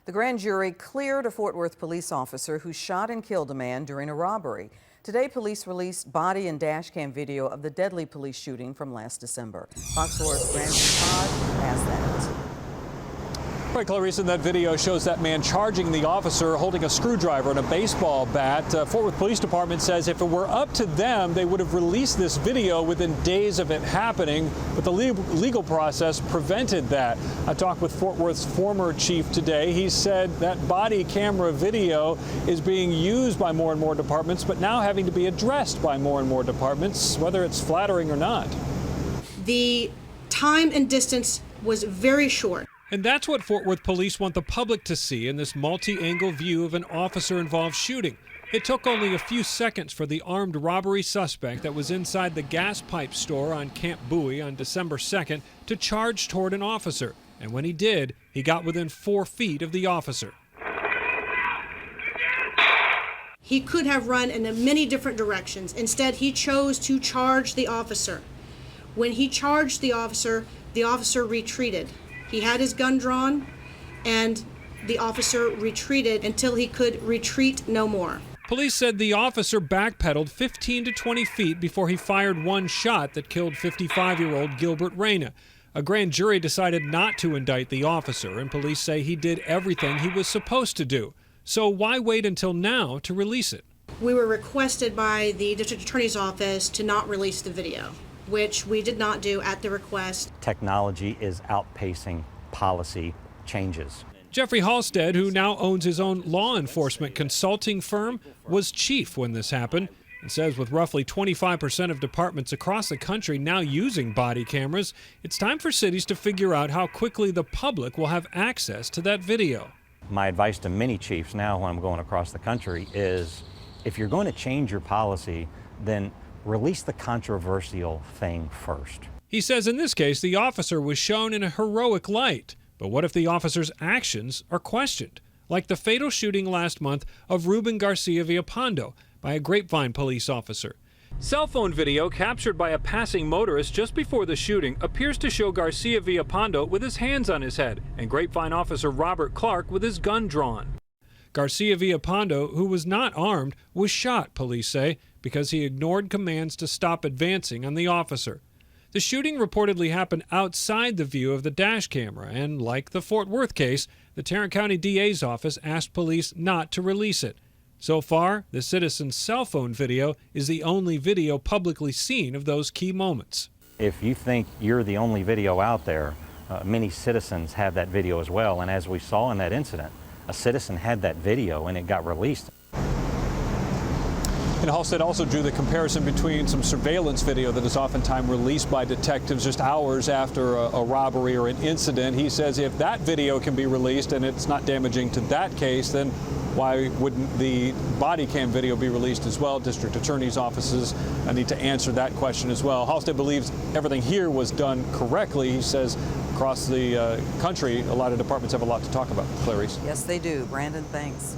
The grand jury cleared a Fort Worth police officer who shot and killed a man during a robbery. Today, police released body and dash cam video of the deadly police shooting from last December. Fox 4's Brandon Todd has that. Right, Clarice, and that video shows that man charging the officer holding a screwdriver and a baseball bat. Fort Worth Police Department says if it were up to them, they would have released this video within days of it happening, but the legal process prevented that. I talked with Fort Worth's former chief today. He said that body camera video is being used by more and more departments, but now having to be addressed by more and more departments, whether it's flattering or not. The time and distance was very short. And that's what Fort Worth police want the public to see in this multi-angle view of an officer-involved shooting. It took only a few seconds for the armed robbery suspect that was inside the gas pipe store on Camp Bowie on December 2nd to charge toward an officer. And when he did, he got within 4 feet of the officer. He could have run in many different directions. Instead, he chose to charge the officer. When he charged the officer retreated. He had his gun drawn, and the officer retreated until he could retreat no more. Police said the officer backpedaled 15 to 20 feet before he fired one shot that killed 55-year-old Gilbert Reyna. A grand jury decided not to indict the officer, and police say he did everything he was supposed to do. So why wait until now to release it? We were requested by the district attorney's office to not release the video, which we did not do at the request. Technology is outpacing policy changes. Jeffrey Halstead, who now owns his own law enforcement consulting firm, was chief when this happened and says with roughly 25% of departments across the country now using body cameras, it's time for cities to figure out how quickly the public will have access to that video. My advice to many chiefs now when I'm going across the country is if you're going to change your policy, then release the controversial thing first. He says in this case, the officer was shown in a heroic light. But what if the officer's actions are questioned? Like the fatal shooting last month of Ruben Garcia Villapando by a Grapevine police officer. Cell phone video captured by a passing motorist just before the shooting appears to show Garcia Villapando with his hands on his head and Grapevine officer Robert Clark with his gun drawn. Garcia Villapando, who was not armed, was shot, police say, because he ignored commands to stop advancing on the officer. The shooting reportedly happened outside the view of the dash camera, and like the Fort Worth case, the Tarrant County DA's office asked police not to release it. So far, the citizen's cell phone video is the only video publicly seen of those key moments. If you think you're the only video out there, many citizens have that video as well, and as we saw in that incident, a citizen had that video and it got released. And Halstead also drew the comparison between some surveillance video that is oftentimes released by detectives just hours after a robbery or an incident. He says if that video can be released and it's not damaging to that case, then why wouldn't the body cam video be released as well? District attorney's offices need to answer that question as well. Halstead believes everything here was done correctly. He says across the country, a lot of departments have a lot to talk about. Clarice. Yes, they do. Brandon, thanks.